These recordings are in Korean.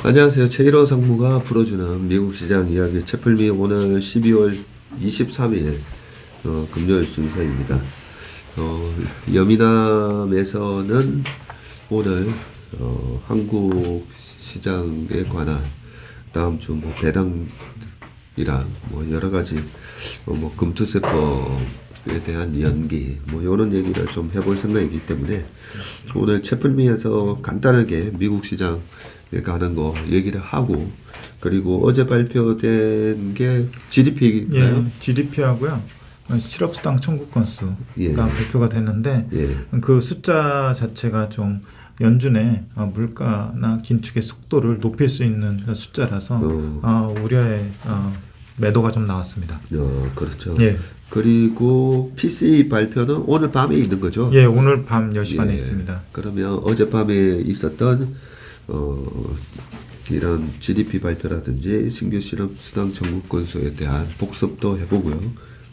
안녕하세요. 최일호 상무가 풀어주는 미국 시장 이야기 채플미 오늘 12월 23일 금요일 순서입니다. 여미남에서는 오늘 한국 시장에 관한 다음 주 뭐 배당이랑 뭐 여러 가지 뭐 금투세법에 대한 연기 뭐 이런 얘기를 좀 해볼 생각이기 때문에 오늘 채플미에서 간단하게 미국 시장 가는 거 얘기를 하고, 그리고 어제 발표된 게 GDP인가요? 예, GDP하고요. 실업수당 청구 건수가 예. 발표가 됐는데 예. 그 숫자 자체가 좀 연준의 물가나 긴축의 속도를 높일 수 있는 숫자라서 우려의 매도가 좀 나왔습니다. 그렇죠. 예. 그리고 PCE 발표는 오늘 밤에 있는 거죠? 예, 오늘 밤 10시 반에 예. 있습니다. 그러면 어젯밤에 있었던 이런 GDP 발표라든지 신규 실업수당 청구 건수에 대한 복습도 해보고요.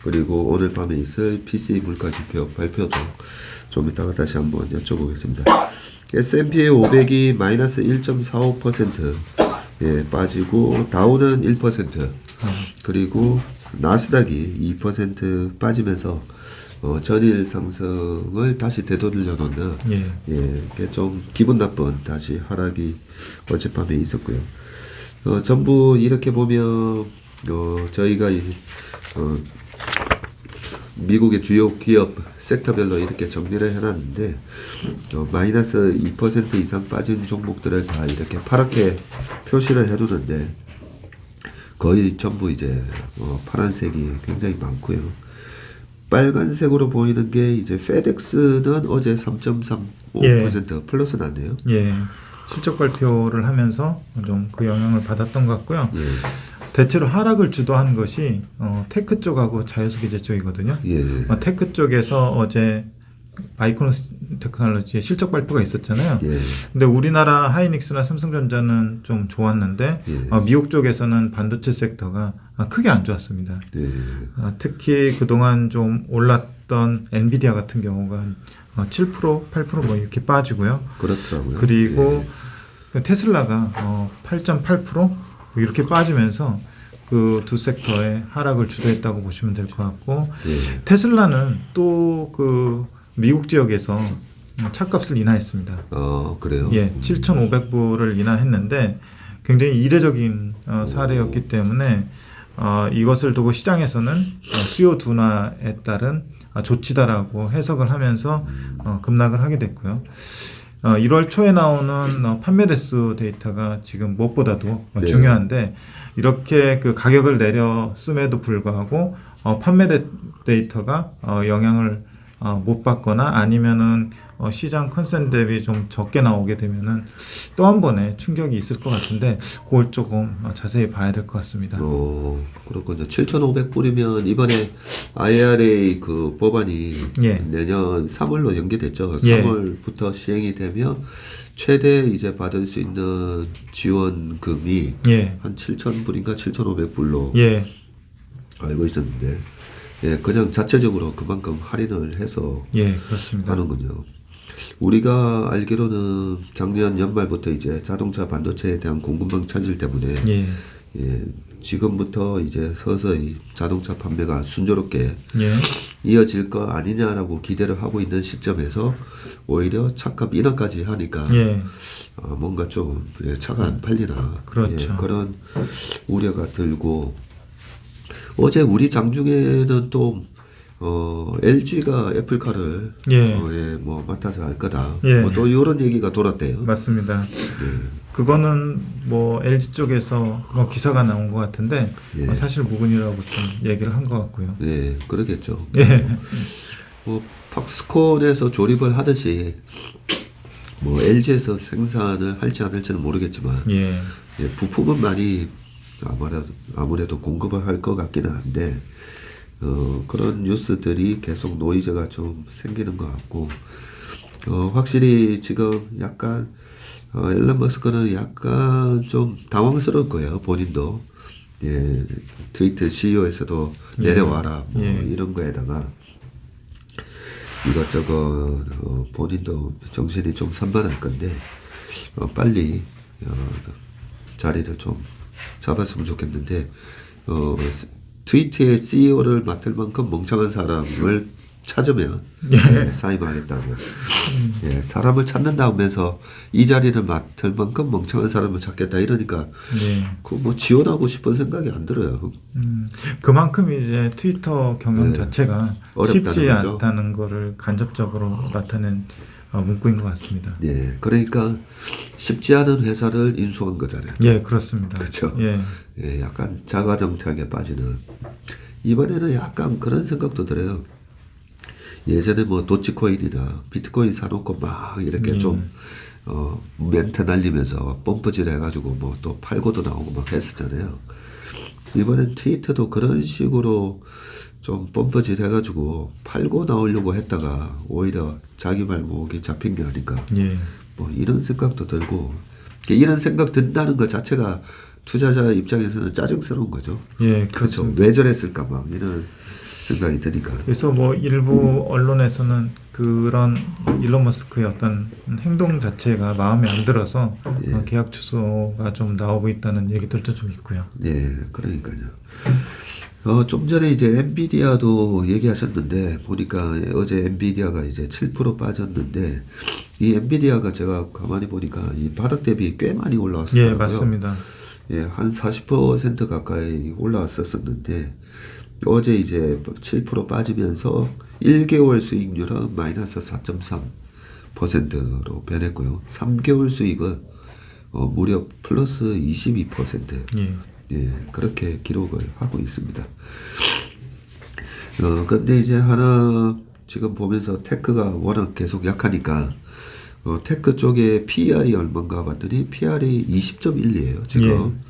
그리고 오늘 밤에 있을 PCE 물가지표 발표도 좀 이따가 다시 한번 여쭤보겠습니다. S&P 500이 마이너스 1.45% 빠지고 다우는 1%, 그리고 나스닥이 2% 빠지면서 전일 상승을 다시 되돌려 놓는 이게 좀 기분 나쁜 다시 하락이 어젯밤에 있었고요. 전부 이렇게 보면 저희가 미국의 주요 기업 섹터별로 이렇게 정리를 해놨는데 마이너스 2% 이상 빠진 종목들을 다 이렇게 파랗게 표시를 해두는데 거의 전부 이제 파란색이 굉장히 많고요. 빨간색으로 보이는 게 이제 페덱스는 어제 3.35% 플러스 났네요. 예, 실적 발표를 하면서 좀 그 영향을 받았던 것 같고요. 예. 대체로 하락을 주도한 것이 테크 쪽하고 자율소비재 쪽이거든요. 예. 테크 쪽에서 어제 아이콘 테크놀로지의 실적 발표가 있었잖아요. 예. 근데 우리나라 하이닉스나 삼성전자는 좀 좋았는데 미국 쪽에서는 반도체 섹터가 크게 안 좋았습니다. 예. 특히 그동안 좀 올랐던 엔비디아 같은 경우가 7%, 8% 뭐 이렇게 빠지고요. 그렇더라고요. 그리고 테슬라가 8.8% 뭐 이렇게 빠지면서 그 두 섹터의 하락을 주도했다고 보시면 될 것 같고, 테슬라는 또 그 미국 지역에서 차값을 인하했습니다. 그래요? 예, 7,500불을 인하했는데 굉장히 이례적인 사례였기 때문에 이것을 두고 시장에서는 수요 둔화에 따른 조치다라고 해석을 하면서 급락을 하게 됐고요. 1월 초에 나오는 판매 대수 데이터가 지금 무엇보다도 중요한데, 이렇게 그 가격을 내렸음에도 불구하고 판매 데이터가 영향을 못 받거나 아니면은 시장 컨센 대비 좀 적게 나오게 되면은 또 한 번의 충격이 있을 것 같은데, 그걸 조금 자세히 봐야 될 것 같습니다. 그렇군요. 7,500불이면 이번에 IRA 그 법안이 내년 3월로 연기됐죠. 3월부터 시행이 되면 최대 이제 받을 수 있는 지원금이 한 7,000불인가 7,500불로 알고 있었는데, 그냥 자체적으로 그만큼 할인을 해서 그렇습니다. 하는군요. 우리가 알기로는 작년 연말부터 이제 자동차 반도체에 대한 공급망 차질 때문에 지금부터 이제 서서히 자동차 판매가 순조롭게 이어질 거 아니냐라고 기대를 하고 있는 시점에서 오히려 차값 인하까지 하니까 뭔가 좀 차가 안 팔리나 그렇죠. 그런 우려가 들고, 어제 우리 장중에는 또 LG가 애플카를 뭐 맡아서 할 거다. 뭐 또 이런 얘기가 돌았대요. 맞습니다. 그거는 뭐 LG 쪽에서 기사가 나온 것 같은데 사실 무근이라고 좀 얘기를 한 것 같고요. 그러겠죠. 뭐 팍스콘에서 조립을 하듯이 뭐 LG에서 생산을 할지 안 할지는 모르겠지만 부품은 많이 아무래도 공급을 할 것 같기는 한데 그런 뉴스들이 계속 노이즈가 좀 생기는 것 같고, 확실히 지금 약간 일론 머스크는 약간 좀 당황스러울 거예요. 본인도 트위터 CEO에서도 내려와라 뭐 이런 거에다가 이것저것 본인도 정신이 좀 산만할 건데 빨리 자리를 좀 잡았으면 좋겠는데 트위터의 CEO를 맡을 만큼 멍청한 사람을 찾으면 사임하겠다고. 사람을 찾는다 하면서 이 자리를 맡을 만큼 멍청한 사람을 찾겠다 이러니까 그 뭐 지원하고 싶은 생각이 안 들어요. 그만큼 이제 트위터 경영 자체가 쉽지 거죠. 않다는 거를 간접적으로 나타낸 문구인 것 같습니다. 예, 그러니까 쉽지 않은 회사를 인수한 거잖아요. 예, 그렇습니다. 그렇죠. 예, 약간 자가정착에 빠지는. 이번에는 약간 그런 생각도 들어요. 예전에 뭐 도치코인이나 비트코인 사놓고 막 이렇게 좀 멘트 날리면서 펌프질 해가지고 뭐 또 팔고도 나오고 막 했었잖아요. 이번엔 트위터도 그런 식으로 좀 펌프질 해가지고 팔고 나오려고 했다가 오히려 자기 발목이 잡힌 게 아닌가. 뭐 이런 생각도 들고, 이런 생각 든다는 것 자체가 투자자 입장에서는 짜증스러운 거죠. 예, 그렇죠. 그렇습니다. 왜 저랬을까 막 이런 생각이 드니까. 그래서 뭐 일부 언론에서는 그런 일론 머스크의 어떤 행동 자체가 마음에 안 들어서 계약 취소가 좀 나오고 있다는 얘기들도 좀 있고요. 예, 그러니까요. 좀 전에 이제 엔비디아도 얘기하셨는데 보니까 어제 엔비디아가 이제 7% 빠졌는데 이 엔비디아가 제가 가만히 보니까 이 바닥 대비 꽤 많이 올라왔어요. 예, 맞습니다. 예, 한 40% 가까이 올라왔었는데 어제 이제 7% 빠지면서 1개월 수익률은 마이너스 4.3%로 변했고요. 3개월 수익은 무려 플러스 22%. 예, 그렇게 기록을 하고 있습니다. 근데 이제 하나 지금 보면서 테크가 워낙 계속 약하니까 테크 쪽에 PR이 얼마인가 봤더니 PR이 20.12예요. 지금.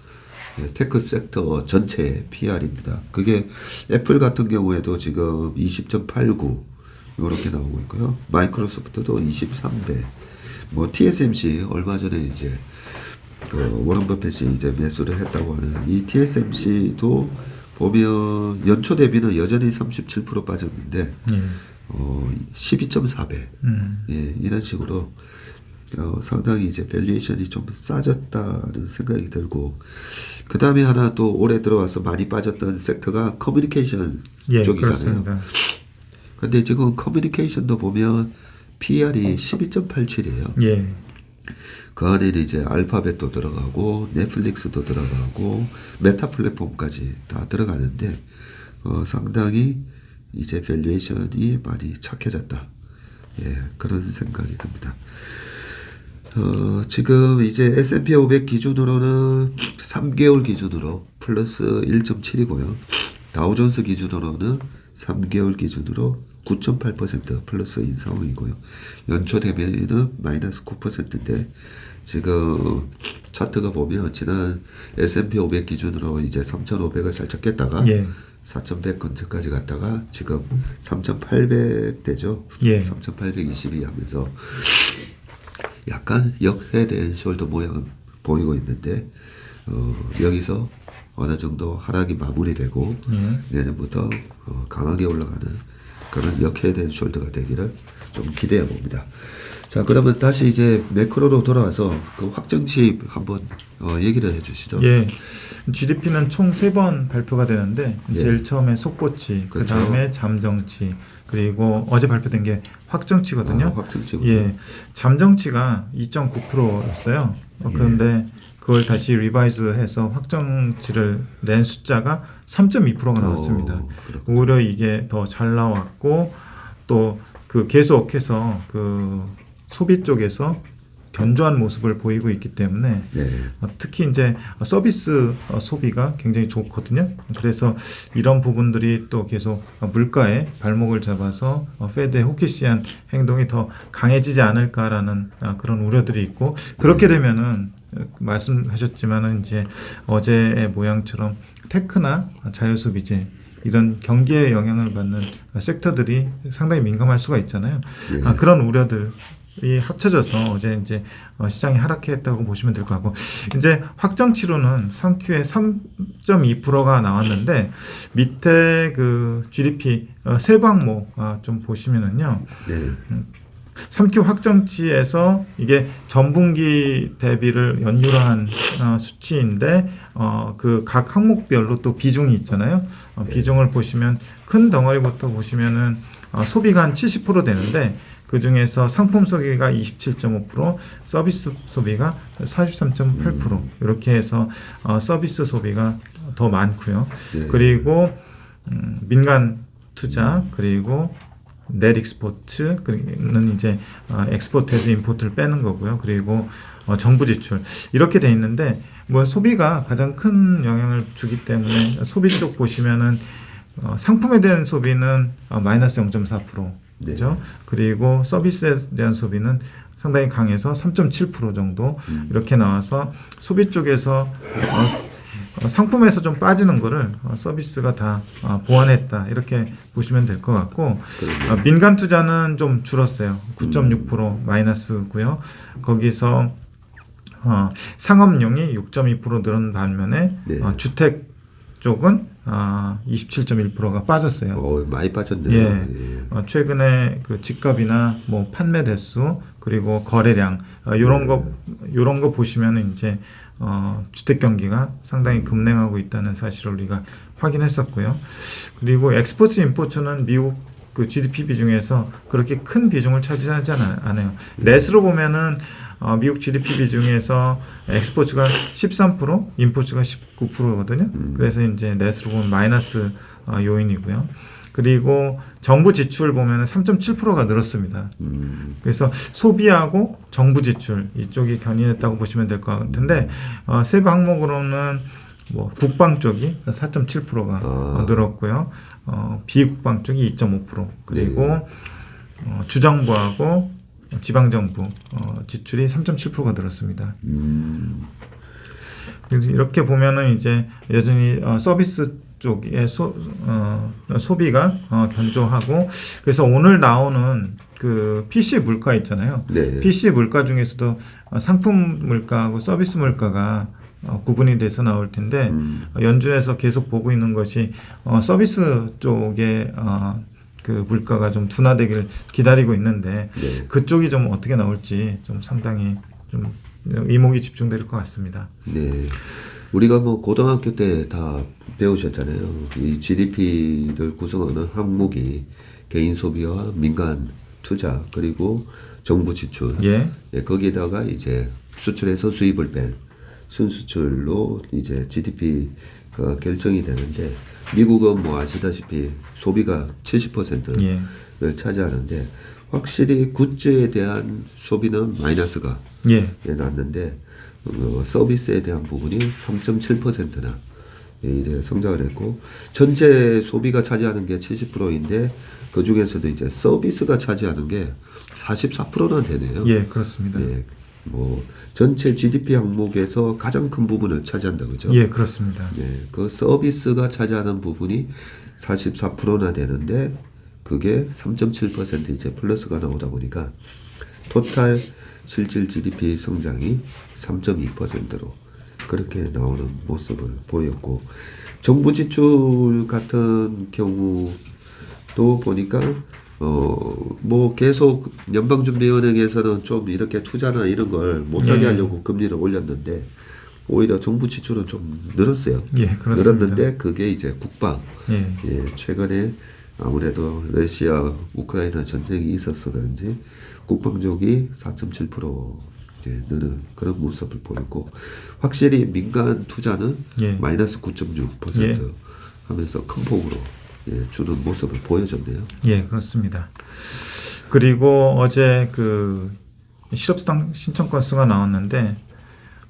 테크 섹터 전체 PR입니다. 그게 애플 같은 경우에도 지금 20.89 이렇게 나오고 있고요. 마이크로소프트도 23배. 뭐 TSMC 얼마 전에 이제 워런 버핏이 이제 매수를 했다고 하는 이 TSMC도 보면 연초 대비는 여전히 37% 빠졌는데 12.4배. 예, 이런 식으로 상당히 이제 밸류에이션이 좀 싸졌다는 생각이 들고, 그 다음에 하나 또 올해 들어와서 많이 빠졌던 섹터가 커뮤니케이션 쪽이잖아요. 그렇습니다. 근데 지금 커뮤니케이션도 보면 PR이 12.87이에요. 그 안에는 이제 알파벳도 들어가고 넷플릭스도 들어가고 메타 플랫폼까지 다 들어가는데 상당히 이제 밸류에이션이 많이 착해졌다. 예, 그런 생각이 듭니다. 지금 이제 S&P 500 기준으로는 3개월 기준으로 플러스 1.7이고요. 다우존스 기준으로는 3개월 기준으로 9.8% 플러스인 상황이고요. 연초 대비는 마이너스 9%인데 지금 차트가 보면 지난 S&P 500 기준으로 이제 3,500을 살짝 깼다가 4,100 근처까지 갔다가 지금 3,800 되죠. 3,822 하면서 약간 역회된 숄더 모양을 보이고 있는데 여기서 어느 정도 하락이 마무리되고 내년부터 강하게 올라가는 그런 역회된 숄더가 되기를 좀 기대해 봅니다. 자, 그러면 다시 이제 매크로로 돌아와서 그 확정치 한번 얘기를 해주시죠. GDP는 총 3번 발표가 되는데 제일 처음에 속보치, 그 다음에 잠정치, 그리고 어제 발표된 게 확정치거든요. 확정치군요. 잠정치가 2.9%였어요. 그런데 그걸 다시 리바이즈해서 확정치를 낸 숫자가 3.2%가 나왔습니다. 오히려 이게 더 잘 나왔고 또 그 계속해서 그 소비 쪽에서 견조한 모습을 보이고 있기 때문에 특히 이제 서비스 소비가 굉장히 좋거든요. 그래서 이런 부분들이 또 계속 물가에 발목을 잡아서 페드의 호키시한 행동이 더 강해지지 않을까라는 그런 우려들이 있고, 그렇게 되면은 말씀하셨지만은 이제 어제의 모양처럼 테크나 자유소비재 이런 경기에 영향을 받는 섹터들이 상당히 민감할 수가 있잖아요. 그런 우려들 이 합쳐져서 어제 이제 시장이 하락했다고 보시면 될 것 같고, 이제 확정치로는 3Q에 3.2%가 나왔는데 밑에 그 GDP 세 항목 좀 보시면은요. 3Q 확정치에서 이게 전분기 대비를 연율로 한 수치인데 그 각 항목별로 또 비중이 있잖아요. 비중을 보시면 큰 덩어리부터 보시면은 소비가 한 70% 되는데 그 중에서 상품 소비가 27.5%, 서비스 소비가 43.8% 이렇게 해서 서비스 소비가 더 많고요. 네. 그리고 민간 투자 그리고 넷 익스포트는 이제 엑스포트에서 임포트를 빼는 거고요. 그리고 정부 지출 이렇게 돼 있는데 뭐 소비가 가장 큰 영향을 주기 때문에 소비 쪽 보시면은 상품에 대한 소비는 마이너스 0.4%. 네. 그죠? 그리고 서비스에 대한 소비는 상당히 강해서 3.7% 정도 이렇게 나와서 소비 쪽에서 상품에서 좀 빠지는 거를 서비스가 다 보완했다 이렇게 보시면 될 것 같고 민간 투자는 좀 줄었어요. 9.6% 마이너스고요. 거기서 상업용이 6.2% 늘은 반면에 네. 주택 쪽은 27.1%가 빠졌어요. 많이 빠졌네요. 예. 최근에 그 집값이나 뭐 판매 대수 그리고 거래량 요런 거 보시면은 이제 주택 경기가 상당히 급냉하고 있다는 사실을 우리가 확인했었고요. 그리고 엑스포트 임포트는 미국 그 GDP 비중에서 그렇게 큰 비중을 차지하지 않아요. 넷으로 보면은 미국 GDP 비중에서 엑스포트가 13%, 임포트가 19%거든요. 그래서 이제 넷으로 보면 마이너스 요인이고요. 그리고 정부 지출 보면 3.7%가 늘었습니다. 그래서 소비하고 정부 지출 이쪽이 견인했다고 보시면 될 것 같은데 세부 항목으로는 뭐 국방 쪽이 4.7%가 늘었고요. 비국방 쪽이 2.5% 그리고 주정부하고 지방정부 지출이 3.7%가 늘었습니다. 그래서 이렇게 보면은 이제 여전히 서비스 쪽의 소비가 견조하고 그래서 오늘 나오는 그 PC 물가 있잖아요. 네. PC 물가 중에서도 상품 물가하고 서비스 물가가 구분이 돼서 나올 텐데 연준에서 계속 보고 있는 것이 서비스 쪽에 그 물가가 좀 둔화되기를 기다리고 있는데 네. 그쪽이 좀 어떻게 나올지 좀 상당히 좀 이목이 집중될 것 같습니다. 네. 우리가 뭐 고등학교 때 다 배우셨잖아요. 이 GDP를 구성하는 항목이 개인 소비와 민간 투자 그리고 정부 지출. 예. 예, 거기다가 이제 수출해서 수입을 뺀 순수출로 이제 GDP가 결정이 되는데 미국은 뭐 아시다시피 소비가 70%를 예. 차지하는데 확실히 굿즈에 대한 소비는 마이너스가 났는데 서비스에 대한 부분이 3.7%나 이래 성장을 했고 전체 소비가 차지하는 게 70%인데 그 중에서도 이제 서비스가 차지하는 게 44%나 되네요. 예, 그렇습니다. 예, 뭐 전체 GDP 항목에서 가장 큰 부분을 차지한다 그죠? 예, 그렇습니다. 네, 그 서비스가 차지하는 부분이 44%나 되는데 그게 3.7% 이제 플러스가 나오다 보니까 토탈 실질 GDP 성장이 3.2%로 그렇게 나오는 모습을 보였고 정부 지출 같은 경우도 보니까 뭐 계속 연방준비은행에서는 좀 이렇게 투자나 이런 걸 못하게 하려고 금리를 올렸는데 오히려 정부 지출은 좀 늘었어요. 예, 그렇습니다. 늘었는데 그게 이제 국방. 예. 최근에 아무래도 러시아 우크라이나 전쟁이 있어서 그런지 국방 쪽이 4.7% 느는 그런 모습을 보였고 확실히 민간 투자는 마이너스 9.6% 하면서 큰 폭으로 주는 모습을 보여줬네요. 예, 그렇습니다. 그리고 어제 그 실업수당 신청 건수가 나왔는데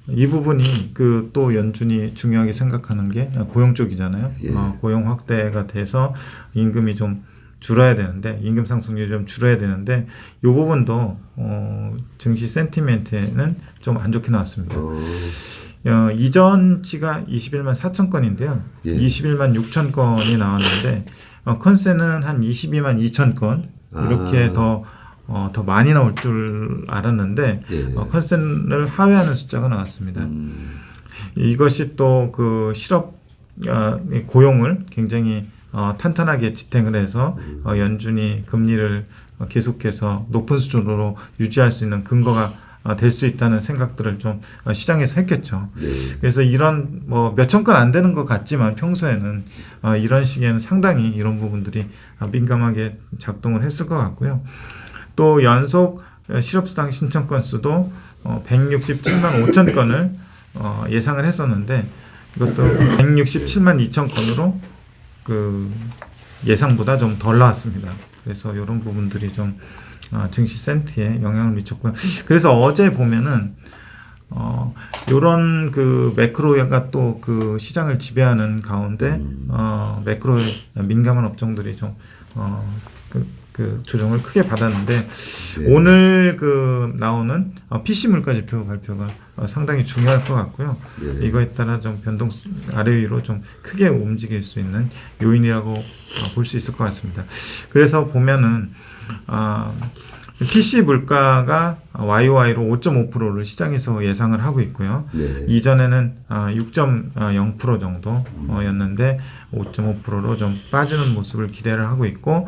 이 부분이 그 또 연준이 중요하게 생각하는 게 고용 쪽이잖아요. 고용 확대가 돼서 임금이 좀 줄어야 되는데 임금 상승률이 좀 줄어야 되는데 이 부분도 증시 센티멘트에는 좀 안 좋게 나왔습니다. 이전치가 21만 4천 건인데요. 21만 6천 건이 나왔는데 컨센은 한 22만 2천 건 이렇게 더 많이 나올 줄 알았는데 컨센을 하회하는 숫자가 나왔습니다. 이것이 또 그 실업 고용을 굉장히 탄탄하게 지탱을 해서 연준이 금리를 계속해서 높은 수준으로 유지할 수 있는 근거가 될 수 있다는 생각들을 좀 시장에서 했겠죠. 네. 그래서 이런 뭐 몇천 건 안 되는 것 같지만 평소에는 이런 시기에는 상당히 이런 부분들이 민감하게 작동을 했을 것 같고요. 또 연속 실업수당 신청 건수도 167만 5천 건을 예상을 했었는데 이것도 167만 2천 건으로 그 예상보다 좀 덜 나왔습니다. 그래서 이런 부분들이 좀 증시 센트에 영향을 미쳤고요. 그래서 어제 보면은 요런 그 매크로가 또 그 시장을 지배하는 가운데 매크로에 민감한 업종들이 좀 그 조정을 크게 받았는데 네. 오늘 그 나오는 PC 물가 지표 발표가 상당히 중요할 것 같고요. 네. 이거에 따라 좀 변동 아래 위로 좀 크게 움직일 수 있는 요인이라고 볼 수 있을 것 같습니다. 그래서 보면은 PC 물가가 YOY로 5.5%를 시장에서 예상을 하고 있고요. 네. 이전에는 6.0% 정도였는데 5.5%로 좀 빠지는 모습을 기대를 하고 있고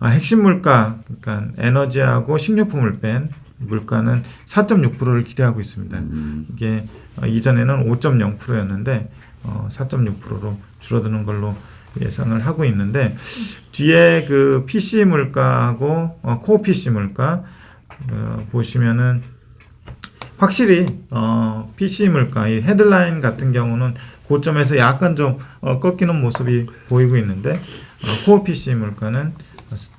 핵심 물가, 그러니까 에너지하고 식료품을 뺀 물가는 4.6%를 기대하고 있습니다. 이게 이전에는 5.0%였는데 4.6%로 줄어드는 걸로 예상을 하고 있는데 뒤에 그 PC 물가하고 코어 PC 물가 보시면은 확실히 PC 물가 이 헤드라인 같은 경우는 고점에서 약간 좀 꺾이는 모습이 보이고 있는데 코어 PC 물가는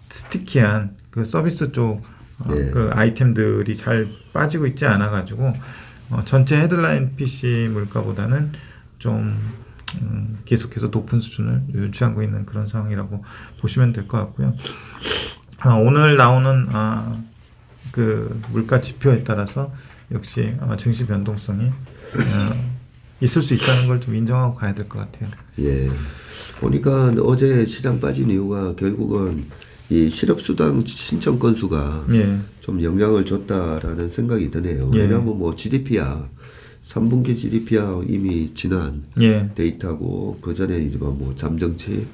스티키한 그 서비스 쪽 네. 그 아이템들이 잘 빠지고 있지 않아 가지고 전체 헤드라인 PC 물가보다는 좀 계속해서 높은 수준을 유지하고 있는 그런 상황이라고 보시면 될 것 같고요. 오늘 나오는 그 물가 지표에 따라서 역시 증시 변동성이 있을 수 있다는 걸 좀 인정하고 가야 될 것 같아요. 예. 보니까 어제 시장 빠진 이유가 결국은 이 실업수당 신청 건수가 예. 좀 영향을 줬다라는 생각이 드네요. 예. 왜냐하면 뭐 GDP야 3분기 GDP야 이미 지난 예. 데이터고 그 전에 이제 뭐 잠정치,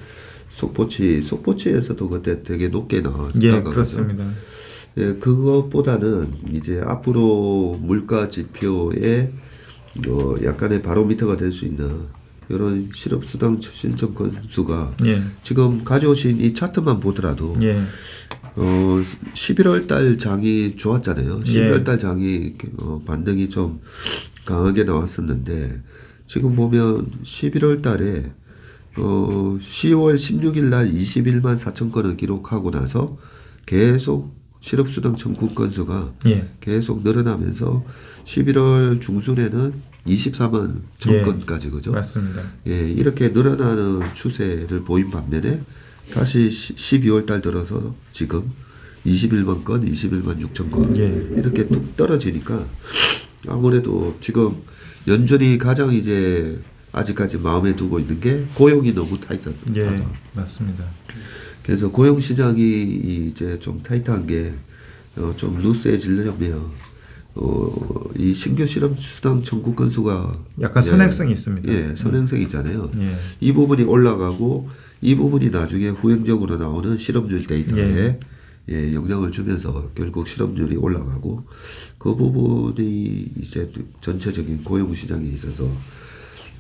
속보치에서도 그때 되게 높게 나왔다가 예, 그렇습니다. 예, 그것보다는 이제 앞으로 물가 지표에 약간의 바로미터가 될 수 있는 이런 실업수당 신청 건수가 예. 지금 가져오신 이 차트만 보더라도 예. 11월 달 장이 좋았잖아요. 11월 예. 달 장이 반등이 좀 강하게 나왔었는데 지금 보면 11월 달에 10월 16일 날 21만 4천 건을 기록하고 나서 계속 실업수당 청구 건수가 예. 계속 늘어나면서 11월 중순에는 24만 천 예. 건까지 그죠? 맞습니다. 예, 이렇게 늘어나는 추세를 보인 반면에 다시 12월 달 들어서 지금 21만 건, 21만 6천 건 예. 이렇게 뚝 떨어지니까 아무래도 지금 연준이 가장 이제 아직까지 마음에 두고 있는 게 고용이 너무 타이트하다. 예. 맞습니다. 그래서 고용 시장이 이제 좀 타이트한 게 좀 루스해지려면 이 신규 실업수당 청구 건수가 약간 선행성이 있습니다. 예, 선행성이 있잖아요. 예. 이 부분이 올라가고 이 부분이 나중에 후행적으로 나오는 실업률 데이터에 예, 영향을 주면서 결국 실업률이 올라가고 그 부분이 이제 전체적인 고용 시장에 있어서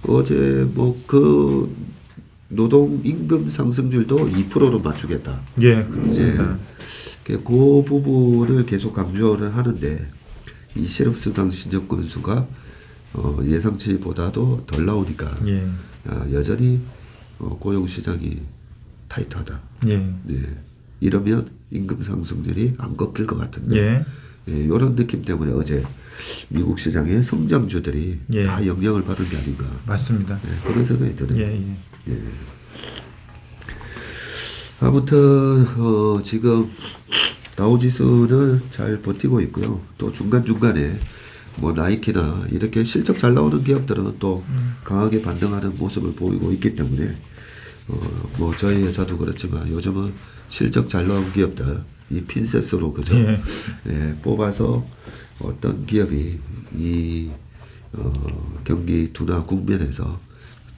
어제 뭐 그 노동 임금 상승률도 2%로 맞추겠다. 예, 그렇습니다. 그 부분을 계속 강조를 하는데 이 실업수당 신청 건수가 예상치보다도 덜 나오니까 예. 여전히 고용 시장이 타이트하다. 예. 네. 이러면 임금 상승률이 안 꺾일 것 같은데 예. 이런 느낌 때문에 어제 미국 시장의 성장주들이 예. 다 영향을 받은 게 아닌가. 맞습니다. 그런 생각이 드네요. 예. 예. 아무튼 지금 다우지수는 잘 버티고 있고요. 또 중간중간에 뭐 나이키나 이렇게 실적 잘 나오는 기업들은 또 강하게 반등하는 모습을 보이고 있기 때문에 뭐 저희 회사도 그렇지만 요즘은 실적 잘 나온 기업들 이 핀셋으로 그죠? 예. 예, 뽑아서 어떤 기업이 이 경기 둔화 국면에서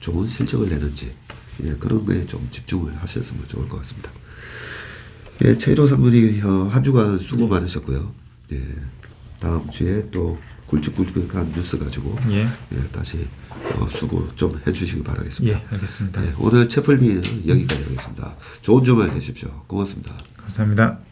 좋은 실적을 내는지 그런 거에 좀 집중을 하셨으면 좋을 것 같습니다. 예, 최일호 상무님 한 주간 수고 많으셨고요. 예, 다음 주에 또 굵직굵직한 뉴스 가지고 예. 예, 다시 수고 좀 해주시기 바라겠습니다. 예, 알겠습니다. 예, 오늘 채플미는 여기까지 하겠습니다. 좋은 주말 되십시오. 고맙습니다. 감사합니다.